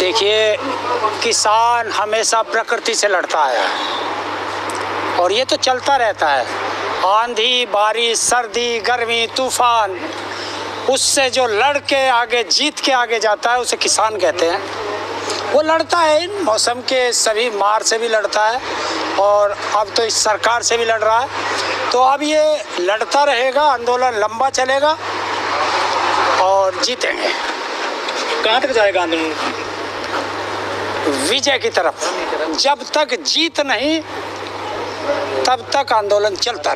देखिए, किसान हमेशा प्रकृति से लड़ता है और ये तो चलता रहता है। आंधी, बारिश, सर्दी, गर्मी, तूफान, उससे जो लड़ के आगे, जीत के आगे जाता है उसे किसान कहते हैं। वो लड़ता है इन मौसम के सभी मार से भी लड़ता है और अब तो इस सरकार से भी लड़ रहा है। तो अब ये लड़ता रहेगा, आंदोलन लंबा चलेगा और जीतेंगे। कहाँ तक जाएगा आंदोलन? विजय की तरफ। जब तक जीत नहीं तब तक आंदोलन चलता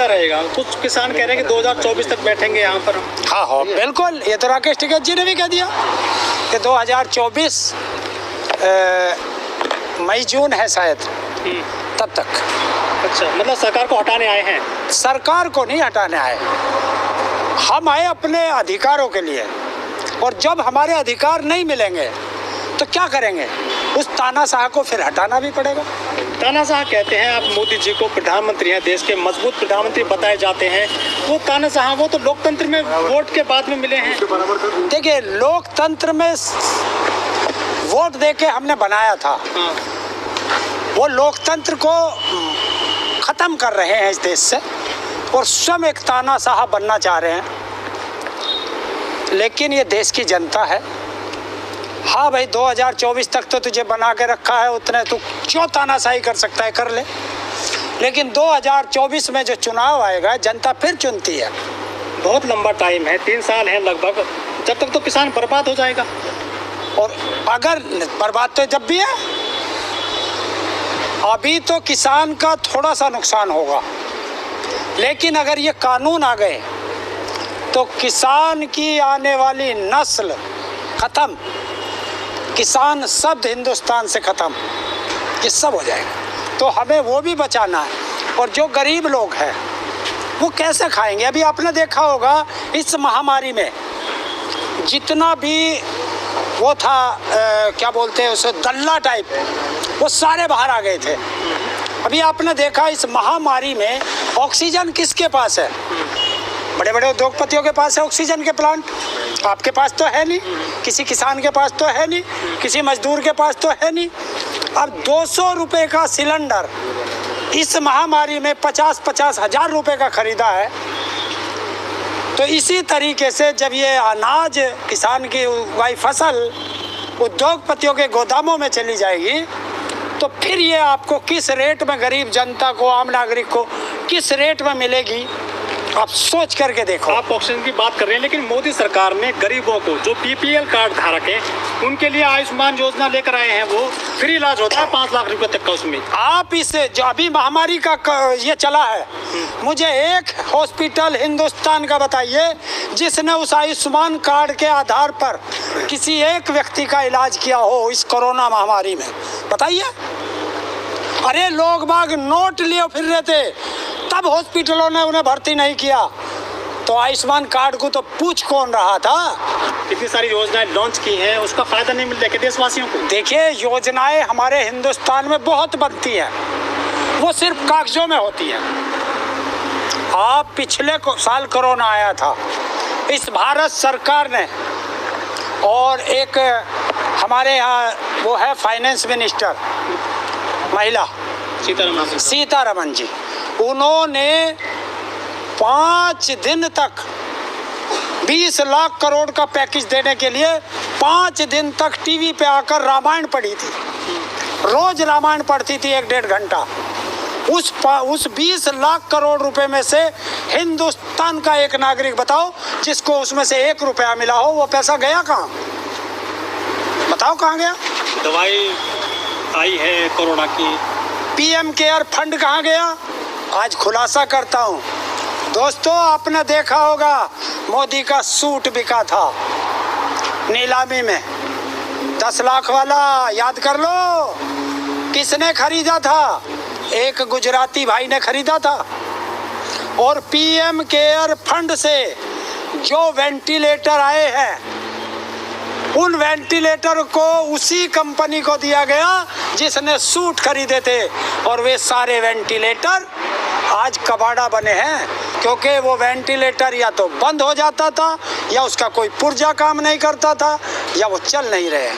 रहेगा। कुछ किसान कह रहे हैं कि 2024 तक बैठेंगे यहाँ पर। हाँ, बिल्कुल। ये तो राकेश टिकैत जी ने भी कह दिया कि 2024 मई जून है शायद, तब तक। अच्छा, मतलब सरकार को हटाने आए हैं? सरकार को नहीं हटाने आए, हम आए अपने अधिकारों के लिए। और जब हमारे अधिकार नहीं मिलेंगे तो क्या करेंगे? उस तानाशाह को फिर हटाना भी पड़ेगा। तानाशाह कहते हैं आप मोदी जी को, प्रधानमंत्री हैं, देश के मजबूत प्रधानमंत्री बताए जाते हैं। वो तानाशाह, वो तो लोकतंत्र में वोट के बाद में मिले हैं। देखिए, लोकतंत्र में वोट देके हमने बनाया था। वो लोकतंत्र को खत्म कर रहे हैं इस देश से और स्वयं एक तानाशाह बनना चाह रहे हैं। लेकिन ये देश की जनता है। हाँ भाई, 2024 तक तो तुझे बना के रखा है, उतने तू क्यों तानाशाही कर सकता है, कर ले। लेकिन 2024 में जो चुनाव आएगा, जनता फिर चुनती है। बहुत लंबा टाइम है, 3 साल है लगभग। जब तक तो किसान बर्बाद हो जाएगा। और अगर बर्बाद तो जब भी है, अभी तो किसान का थोड़ा सा नुकसान होगा, लेकिन अगर ये कानून आ गए तो किसान की आने वाली नस्ल खत्म। किसान शब्द हिंदुस्तान से खत्म, ये सब हो जाएगा। तो हमें वो भी बचाना है। और जो गरीब लोग हैं वो कैसे खाएंगे? अभी आपने देखा होगा इस महामारी में जितना भी वो था, क्या बोलते हैं उसे, दल्ला टाइप, वो सारे बाहर आ गए थे। अभी आपने देखा इस महामारी में ऑक्सीजन किसके पास है? बड़े बड़े उद्योगपतियों के पास है ऑक्सीजन के प्लांट। आपके पास तो है नहीं, किसी किसान के पास तो है नहीं, किसी मजदूर के पास तो है नहीं। अब 200 रुपये का सिलेंडर इस महामारी में 50-50 हज़ार रुपये का खरीदा है। तो इसी तरीके से जब ये अनाज, किसान की उगाई फसल उद्योगपतियों के गोदामों में चली जाएगी तो फिर ये आपको किस रेट में, गरीब जनता को, आम नागरिक को किस रेट में मिलेगी, आप सोच करके देखो। आप ऑक्सीजन की बात कर रहे हैं, लेकिन मोदी सरकार ने गरीबों को, जो बीपीएल कार्ड धारक हैं, उनके लिए आयुष्मान योजना लेकर आए हैं। वो फ्री इलाज होता है 5 लाख रुपए तक का। उसमें आप इसे, जो अभी महामारी का ये चला है, मुझे एक हॉस्पिटल हिंदुस्तान का बताइए जिसने उस आयुष्मान कार्ड के आधार पर किसी एक व्यक्ति का इलाज किया हो इस कोरोना महामारी में, बताइए। अरे लोग बाग नोट लिए फिर रहे थे, तब हॉस्पिटलों ने उन्हें भर्ती नहीं किया। तो आयुष्मान कार्ड को तो पूछ कौन रहा था? इतनी सारी योजनाएं लॉन्च की हैं, उसका फायदा नहीं मिल रहा है देशवासियों को। देखिए, योजनाएं हमारे हिंदुस्तान में बहुत बनती हैं, वो सिर्फ कागजों में होती हैं। आप पिछले साल कोरोना आया था, इस भारत सरकार ने और एक हमारे यहाँ वो है फाइनेंस मिनिस्टर महिला सीतारमन जी, उन्होंने 5 दिन तक 20 लाख करोड़ का पैकेज देने के लिए 5 दिन तक टीवी पे आकर रामायण पढ़ी थी। रोज रामायण पढ़ती थी 1-1.5 घंटा। उस 20 लाख करोड़ रुपए में से हिंदुस्तान का एक नागरिक बताओ जिसको उसमें से 1 रुपया मिला हो। वो पैसा गया कहाँ? बताओ कहाँ गया? दवाई आई है कोरोना की, पीएम केयर फंड कहाँ गया? आज खुलासा करता हूँ दोस्तों, आपने देखा होगा मोदी का सूट बिका था नीलामी में, 10 लाख वाला, याद कर लो। किसने खरीदा था? एक गुजराती भाई ने खरीदा था। और पीएम केयर फंड से जो वेंटिलेटर आए हैं, उन वेंटिलेटर को उसी कंपनी को दिया गया जिसने सूट खरीदे थे। और वे सारे वेंटिलेटर आज कबाड़ा बने हैं, क्योंकि वो वेंटिलेटर या तो बंद हो जाता था या उसका कोई पुर्जा काम नहीं करता था या वो चल नहीं रहे हैं।